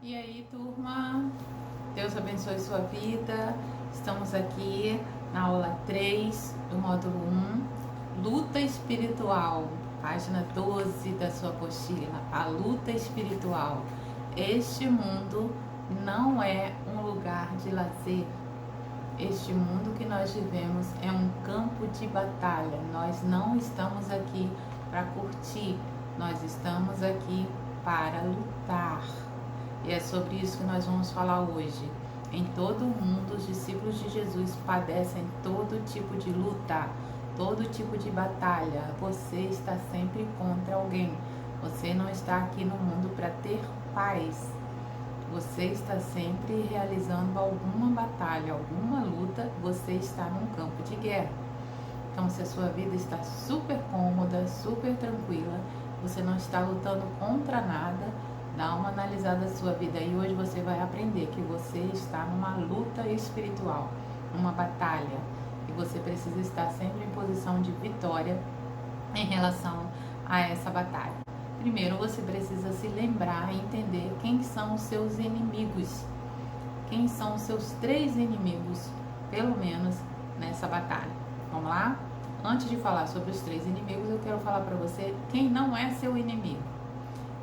E aí, turma? Deus abençoe sua vida. Estamos aqui na aula 3 do módulo 1, Luta Espiritual, página 12 da sua apostila. A luta espiritual. Este mundo não é um lugar de lazer. Este mundo que nós vivemos é um campo de batalha. Nós não estamos aqui para curtir, nós estamos aqui para lutar. E é sobre isso que nós vamos falar hoje. Em todo o mundo, os discípulos de Jesus padecem todo tipo de luta, todo tipo de batalha. Você está sempre contra alguém. Você não está aqui no mundo para ter paz. Você está sempre realizando alguma batalha, alguma luta. Você está num campo de guerra. Então, se a sua vida está super cômoda, super tranquila, você não está lutando contra nada, dá uma analisada da sua vida e hoje você vai aprender que você está numa luta espiritual, numa batalha, e você precisa estar sempre em posição de vitória em relação a essa batalha. Primeiro você precisa se lembrar e entender quem são os seus inimigos, quem são os seus 3 inimigos, pelo menos nessa batalha. Vamos lá? Antes de falar sobre os 3 inimigos, eu quero falar para você quem não é seu inimigo.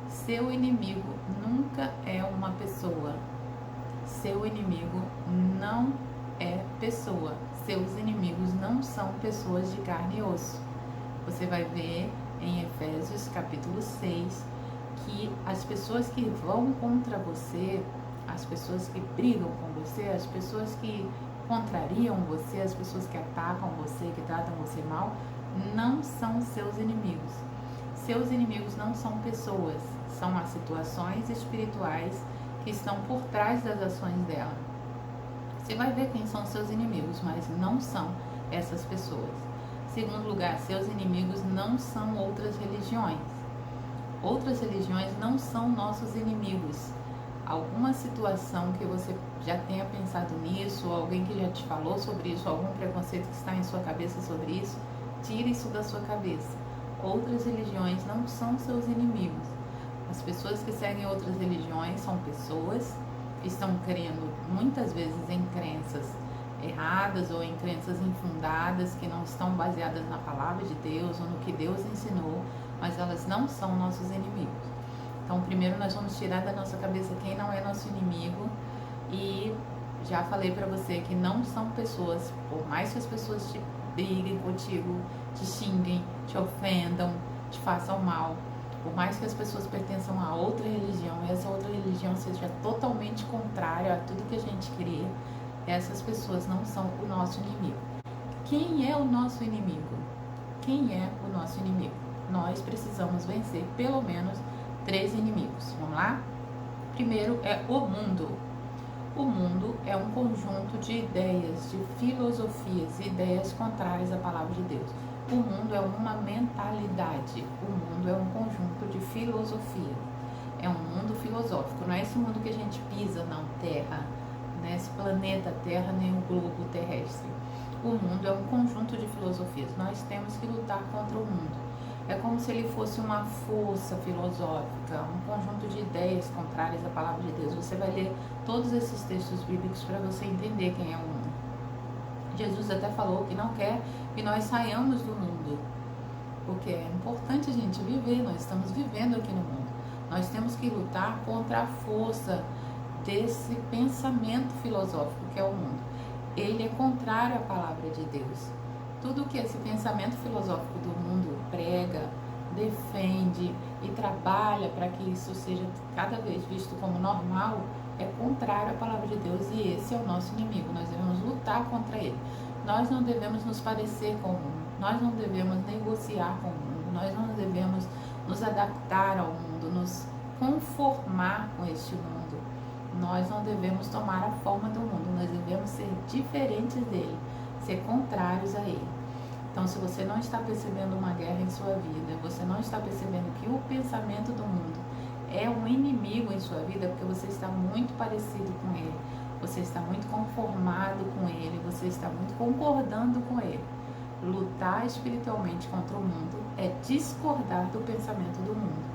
Seu inimigo nunca é uma pessoa. Seu inimigo não é pessoa. Seus inimigos não são pessoas de carne e osso. Você vai ver em Efésios capítulo 6 que as pessoas que vão contra você, as pessoas que brigam com você, as pessoas que contrariam você, as pessoas que atacam você, que tratam você mal, não são seus inimigos. Seus inimigos não são pessoas, são as situações espirituais que estão por trás das ações dela. Você vai ver quem são seus inimigos, mas não são essas pessoas. Segundo lugar, seus inimigos não são outras religiões. Outras religiões não são nossos inimigos. Alguma situação que você já tenha pensado nisso, ou alguém que já te falou sobre isso, algum preconceito que está em sua cabeça sobre isso, tire isso da sua cabeça. Outras religiões não são seus inimigos. As pessoas que seguem outras religiões são pessoas que estão crendo muitas vezes em crenças erradas ou em crenças infundadas que não estão baseadas na palavra de Deus ou no que Deus ensinou, mas elas não são nossos inimigos. Então, primeiro nós vamos tirar da nossa cabeça quem não é nosso inimigo e já falei para você que não são pessoas, por mais que as pessoas te briguem contigo, te xinguem, te ofendam, te façam mal, por mais que as pessoas pertençam a outra religião e essa outra religião seja totalmente contrária a tudo que a gente crê, essas pessoas não são o nosso inimigo. Quem é o nosso inimigo? Quem é o nosso inimigo? Nós precisamos vencer pelo menos 3 inimigos. Vamos lá? Primeiro é o mundo. O mundo é um conjunto de ideias, de filosofias, ideias contrárias à palavra de Deus. O mundo é uma mentalidade. O mundo é um conjunto de filosofias. É um mundo filosófico. Não é esse mundo que a gente pisa, não, Terra. Não é esse planeta Terra, nem o globo terrestre. O mundo é um conjunto de filosofias. Nós temos que lutar contra o mundo. É como se ele fosse uma força filosófica, um conjunto de ideias contrárias à palavra de Deus. Você vai ler todos esses textos bíblicos para você entender quem é o mundo. Jesus até falou que não quer que nós saiamos do mundo, porque é importante a gente viver, nós estamos vivendo aqui no mundo. Nós temos que lutar contra a força desse pensamento filosófico que é o mundo. Ele é contrário à palavra de Deus. Tudo que esse pensamento filosófico do mundo prega, defende e trabalha para que isso seja cada vez visto como normal, é contrário à palavra de Deus e esse é o nosso inimigo. Nós devemos lutar contra ele. Nós não devemos nos parecer com o mundo, nós não devemos negociar com o mundo, nós não devemos nos adaptar ao mundo, nos conformar com este mundo. Nós não devemos tomar a forma do mundo, nós devemos ser diferentes dele, ser contrários a ele. Então, se você não está percebendo uma guerra em sua vida, você não está percebendo que o pensamento do mundo é um inimigo em sua vida, porque você está muito parecido com ele, você está muito conformado com ele, você está muito concordando com ele. Lutar espiritualmente contra o mundo é discordar do pensamento do mundo,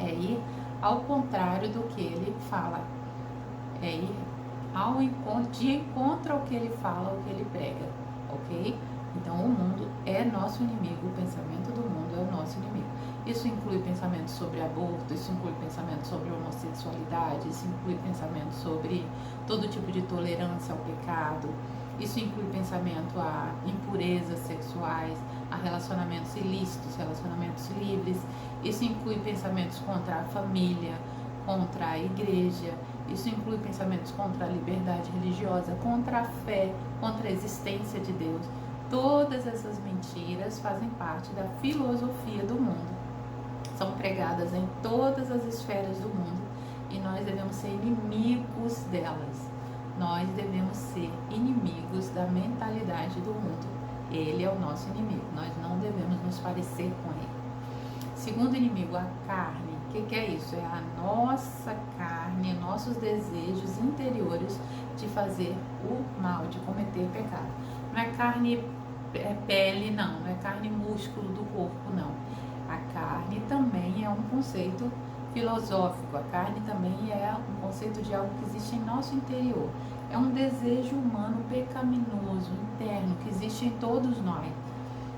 é ir ao contrário do que ele fala. É ir de encontro ao que ele fala, ao que ele prega, ok? Então o mundo é nosso inimigo, o pensamento do mundo é o nosso inimigo. Isso inclui pensamentos sobre aborto, isso inclui pensamentos sobre homossexualidade, isso inclui pensamentos sobre todo tipo de tolerância ao pecado, isso inclui pensamento a impurezas sexuais, a relacionamentos ilícitos, relacionamentos livres, isso inclui pensamentos contra a família, contra a igreja, isso inclui pensamentos contra a liberdade religiosa, contra a fé, contra a existência de Deus. Todas essas mentiras fazem parte da filosofia do mundo. São pregadas em todas as esferas do mundo e nós devemos ser inimigos delas. Nós devemos ser inimigos da mentalidade do mundo. Ele é o nosso inimigo, nós não devemos nos parecer com ele. Segundo inimigo, a carne. O que é isso? É a nossa carne, nossos desejos interiores de fazer o mal, de cometer pecado. Não é carne pele, não é carne músculo do corpo, não. A carne também é um conceito filosófico, a carne também é um conceito de algo que existe em nosso interior. É um desejo humano pecaminoso, interno, que existe em todos nós.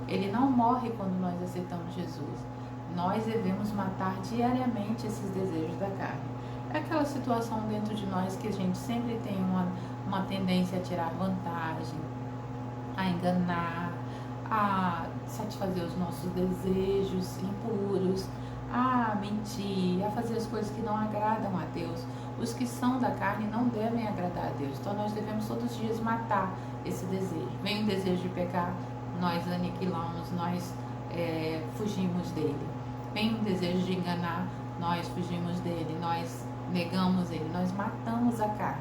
Ele não morre quando nós aceitamos Jesus. Nós devemos matar diariamente esses desejos da carne. É aquela situação dentro de nós que a gente sempre tem uma tendência a tirar vantagem, a enganar, a satisfazer os nossos desejos impuros, a mentir, a fazer as coisas que não agradam a Deus. Os que são da carne não devem agradar a Deus. Então nós devemos todos os dias matar esse desejo. Vem o desejo de pecar, nós aniquilamos, nós fugimos dele. Vem o desejo de enganar, nós fugimos dele, nós negamos ele, nós matamos a carne.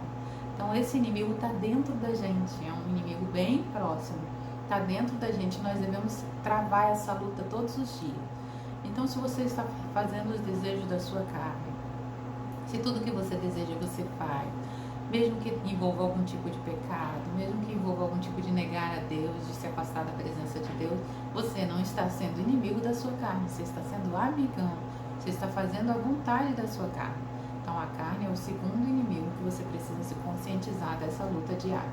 Então esse inimigo está dentro da gente, é um inimigo bem próximo, está dentro da gente, nós devemos travar essa luta todos os dias. Então se você está fazendo os desejos da sua carne, se tudo que você deseja você faz, mesmo que envolva algum tipo de pecado, mesmo que envolva algum tipo de negar a Deus, de se afastar da presença de Deus, você não está sendo inimigo da sua carne, você está sendo amigão, você está fazendo a vontade da sua carne. Então a carne é o segundo inimigo que você precisa se conscientizar dessa luta diária.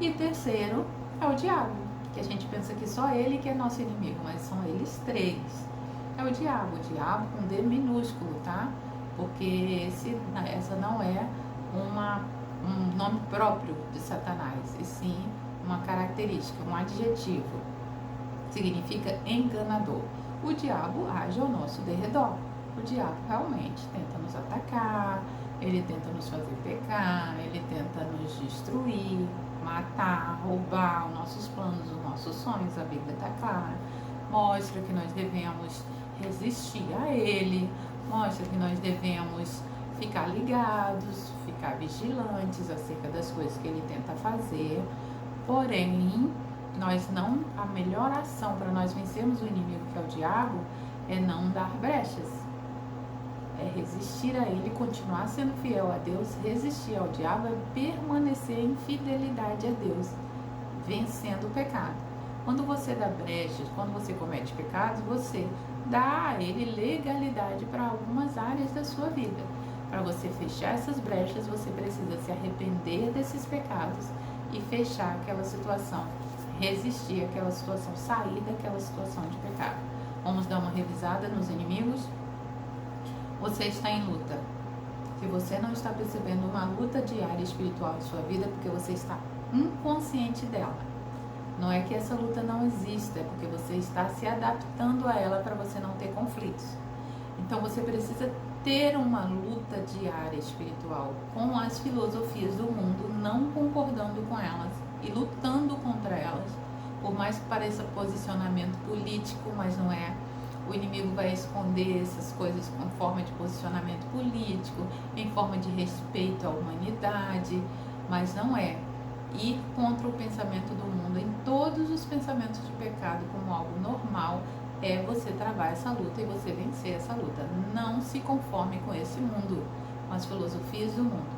E terceiro é o diabo, que a gente pensa que só ele que é nosso inimigo, mas são eles três. É o diabo com D minúsculo, tá? Porque essa não é um nome próprio de Satanás, e sim uma característica, um adjetivo. Significa enganador. O diabo age ao nosso derredor. O diabo realmente tenta nos atacar, ele tenta nos fazer pecar, ele tenta nos destruir, matar, roubar os nossos planos, os nossos sonhos. A Bíblia está clara. Mostra que nós devemos resistir a ele, mostra que nós devemos ficar ligados, ficar vigilantes acerca das coisas que ele tenta fazer. Porém, a melhor ação para nós vencermos o inimigo, que é o diabo, é não dar brechas. É resistir a ele, continuar sendo fiel a Deus. Resistir ao diabo é permanecer em fidelidade a Deus, vencendo o pecado. Quando você dá brechas, quando você comete pecados, você dá a ele legalidade para algumas áreas da sua vida. Para você fechar essas brechas, você precisa se arrepender desses pecados e fechar aquela situação, resistir àquela situação, sair daquela situação de pecado. Vamos dar uma revisada nos inimigos? Você está em luta. Se você não está percebendo uma luta diária espiritual em sua vida, é porque você está inconsciente dela. Não é que essa luta não exista, é porque você está se adaptando a ela para você não ter conflitos. Então você precisa ter uma luta diária espiritual com as filosofias do mundo, não concordando com elas e lutando contra elas. Por mais que pareça posicionamento político, mas não é. O inimigo vai esconder essas coisas com forma de posicionamento político, em forma de respeito à humanidade, mas não é. Ir contra o pensamento do mundo, em todos os pensamentos de pecado, como algo normal, é você travar essa luta e você vencer essa luta. Não se conforme com esse mundo, com as filosofias do mundo.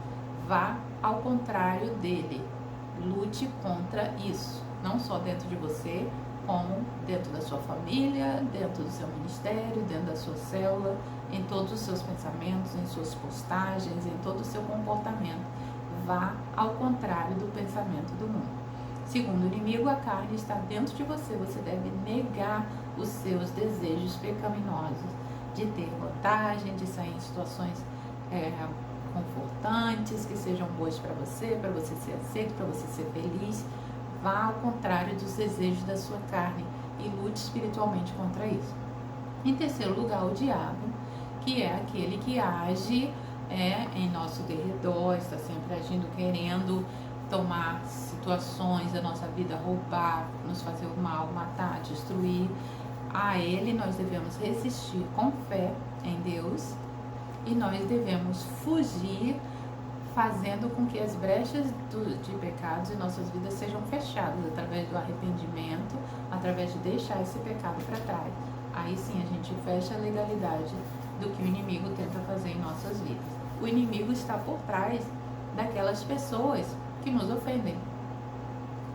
Vá ao contrário dele. Lute contra isso. Não só dentro de você, como dentro da sua família, dentro do seu ministério, dentro da sua célula, em todos os seus pensamentos, em suas postagens, em todo o seu comportamento. Vá ao contrário do pensamento do mundo. Segundo o inimigo, a carne está dentro de você. Você deve negar os seus desejos pecaminosos de ter vantagem, de sair em situações confortantes, que sejam boas para você ser aceito, para você ser feliz. Vá ao contrário dos desejos da sua carne e lute espiritualmente contra isso. Em terceiro lugar, o diabo, que é aquele que age em nosso derredor, está sempre agindo, querendo tomar situações da nossa vida, roubar, nos fazer o mal, matar, destruir. A ele nós devemos resistir com fé em Deus e nós devemos fugir, fazendo com que as brechas de pecados em nossas vidas sejam fechadas através do arrependimento, através de deixar esse pecado para trás. Aí sim a gente fecha a legalidade do que o inimigo tenta fazer em nossas vidas. O inimigo está por trás daquelas pessoas que nos ofendem.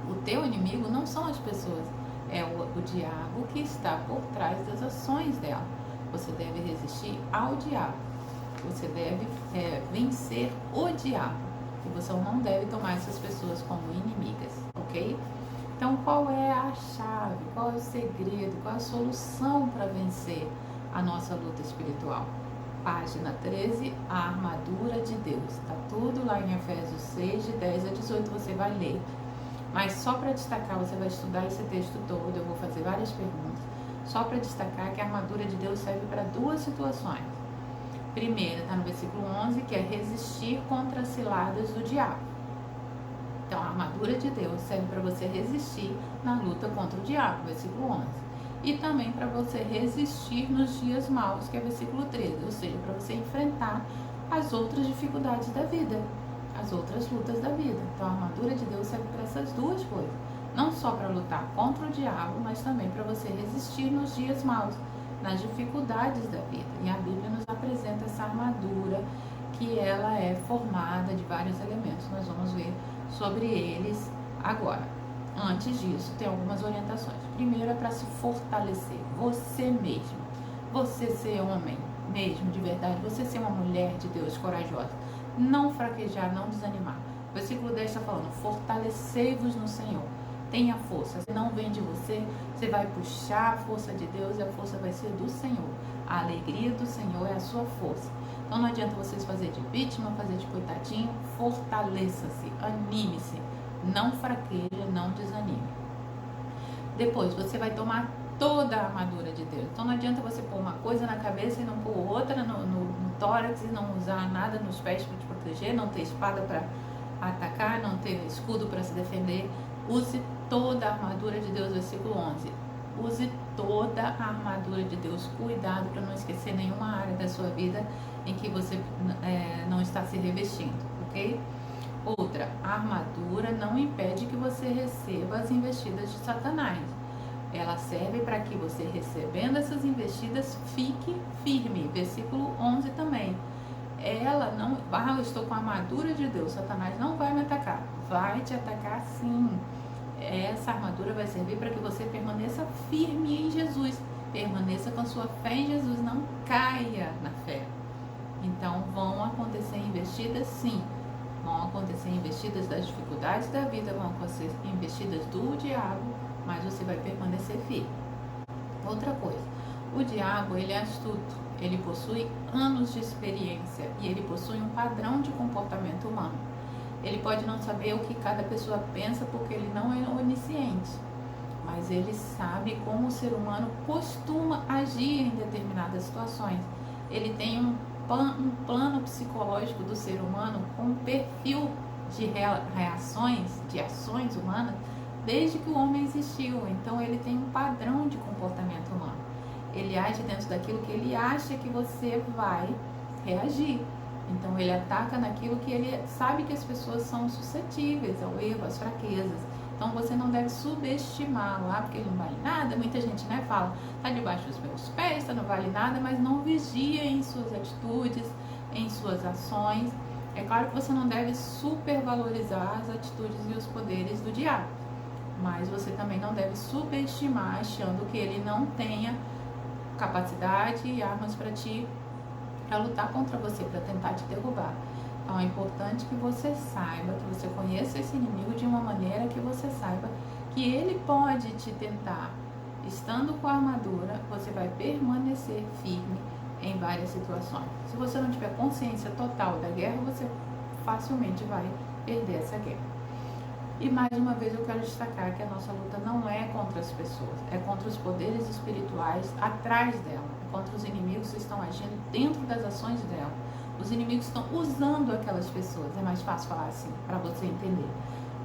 O teu inimigo não são as pessoas, é o diabo que está por trás das ações dela. Você deve resistir ao diabo. Você deve vencer o diabo. E você não deve tomar essas pessoas como inimigas, ok? Então, qual é a chave? Qual é o segredo? Qual é a solução para vencer a nossa luta espiritual? Página 13, a armadura de Deus. Está tudo lá em Efésios 6, de 10 a 18, você vai ler. Mas só para destacar, você vai estudar esse texto todo, eu vou fazer várias perguntas. Só para destacar que a armadura de Deus serve para duas situações. Primeira, está no versículo 11, que é resistir contra as ciladas do diabo. Então, a armadura de Deus serve para você resistir na luta contra o diabo, versículo 11. E também para você resistir nos dias maus, que é versículo 13. Ou seja, para você enfrentar as outras dificuldades da vida, as outras lutas da vida. Então, a armadura de Deus serve para essas duas coisas. Não só para lutar contra o diabo, mas também para você resistir nos dias maus, nas dificuldades da vida. E a Bíblia nos apresenta essa armadura, que ela é formada de vários elementos. Nós vamos ver sobre eles agora. Antes disso, tem algumas orientações. Primeiro é para se fortalecer, você mesmo. Você ser homem mesmo, de verdade. Você ser uma mulher de Deus corajosa. Não fraquejar, não desanimar. O versículo 10 está falando, fortalecei-vos no Senhor. Tenha força. Se não vem de você, você vai puxar a força de Deus e a força vai ser do Senhor. A alegria do Senhor é a sua força. Então não adianta vocês fazer de vítima, fazer de coitadinho. Fortaleça-se, anime-se. Não fraqueja, não desanime. Depois você vai tomar toda a armadura de Deus. Então não adianta você pôr uma coisa na cabeça e não pôr outra no tórax, e não usar nada nos pés para te proteger, não ter espada para atacar, não ter escudo para se defender. Use toda a armadura de Deus, versículo 11. Use toda a armadura de Deus. Cuidado para não esquecer nenhuma área da sua vida em que você não está se revestindo, ok? Outra, a armadura não impede que você receba as investidas de Satanás. Ela serve para que você, recebendo essas investidas, fique firme. Versículo 11 também. Ela não... eu estou com a armadura de Deus, Satanás não vai me atacar. Vai te atacar sim. Essa armadura vai servir para que você permaneça firme em Jesus. Permaneça com a sua fé em Jesus. Não caia na fé. Então, vão acontecer investidas sim. Vão acontecer investidas das dificuldades da vida, vão acontecer investidas do diabo, mas você vai permanecer firme. Outra coisa, o diabo, ele é astuto, ele possui anos de experiência e ele possui um padrão de comportamento humano. Ele pode não saber o que cada pessoa pensa porque ele não é onisciente, mas ele sabe como o ser humano costuma agir em determinadas situações. Ele tem um plano psicológico do ser humano com um perfil de reações, de ações humanas, desde que o homem existiu. Então ele tem um padrão de comportamento humano. Ele age dentro daquilo que ele acha que você vai reagir. Então ele ataca naquilo que ele sabe que as pessoas são suscetíveis ao erro, às fraquezas. Então você não deve subestimá-lo, porque ele não vale nada. Muita gente fala, está debaixo dos meus pés, não vale nada, mas não vigia em suas atitudes, em suas ações. É claro que você não deve supervalorizar as atitudes e os poderes do diabo, mas você também não deve subestimar, achando que ele não tenha capacidade e armas para te para lutar contra você, para tentar te derrubar. Então é importante que você saiba, que você conheça esse inimigo de uma maneira que você saiba que ele pode te tentar. Estando com a armadura, você vai permanecer firme em várias situações. Se você não tiver consciência total da guerra, você facilmente vai perder essa guerra. E mais uma vez eu quero destacar que a nossa luta não é contra as pessoas, é contra os poderes espirituais atrás dela, é contra os inimigos que estão agindo dentro das ações dela. Os inimigos estão usando aquelas pessoas, é mais fácil falar assim, para você entender.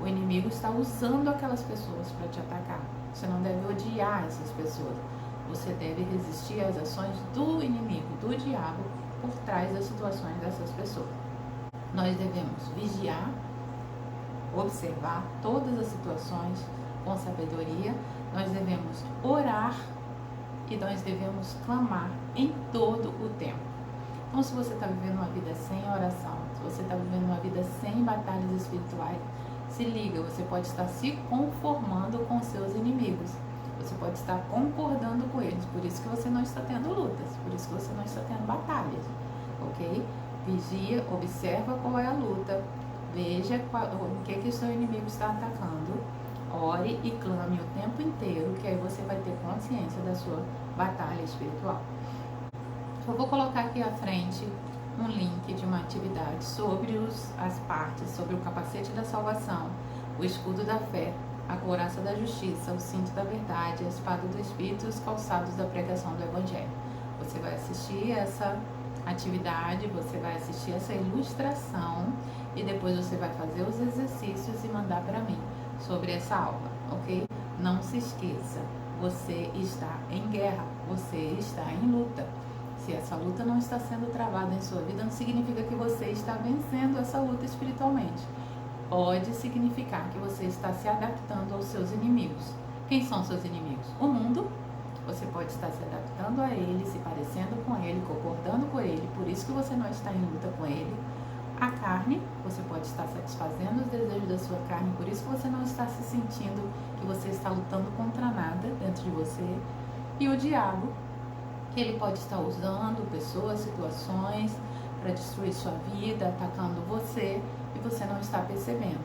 O inimigo está usando aquelas pessoas para te atacar. Você não deve odiar essas pessoas. Você deve resistir às ações do inimigo, do diabo, por trás das situações dessas pessoas. Nós devemos vigiar, observar todas as situações com sabedoria. Nós devemos orar e nós devemos clamar em todo o tempo. Então, se você está vivendo uma vida sem oração, se você está vivendo uma vida sem batalhas espirituais, se liga, você pode estar se conformando com seus inimigos. Você pode estar concordando com eles. Por isso que você não está tendo lutas. Por isso que você não está tendo batalhas. Ok? Vigia, observa qual é a luta. Veja o que o seu inimigo está atacando. Ore e clame o tempo inteiro, que aí você vai ter consciência da sua batalha espiritual. Eu vou colocar aqui à frente um link de uma atividade sobre as partes, sobre o capacete da salvação, o escudo da fé, a couraça da justiça, o cinto da verdade, a espada do Espírito e os calçados da pregação do Evangelho. Você vai assistir essa atividade, você vai assistir essa ilustração e depois você vai fazer os exercícios e mandar para mim sobre essa aula, ok? Não se esqueça, você está em guerra, você está em luta. Se essa luta não está sendo travada em sua vida, não significa que você está vencendo essa luta espiritualmente. Pode significar que você está se adaptando aos seus inimigos. Quem são seus inimigos? O mundo. Você pode estar se adaptando a ele, se parecendo com ele, concordando com ele, por isso que você não está em luta com ele. A carne, você pode estar satisfazendo os desejos da sua carne, por isso que você não está se sentindo que você está lutando contra nada dentro de você. E o diabo, que ele pode estar usando pessoas, situações para destruir sua vida, atacando você e você não está percebendo.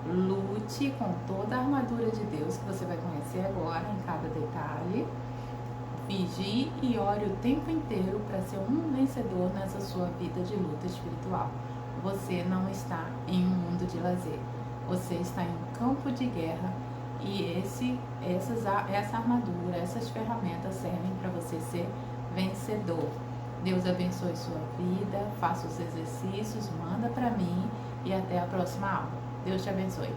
Lute com toda a armadura de Deus que você vai conhecer agora em cada detalhe. Vigie e ore o tempo inteiro para ser um vencedor nessa sua vida de luta espiritual. Você não está em um mundo de lazer. Você está em um campo de guerra e essa armadura, essas ferramentas servem para você ser vencedor. Deus abençoe sua vida, faça os exercícios, manda para mim e até a próxima aula. Deus te abençoe.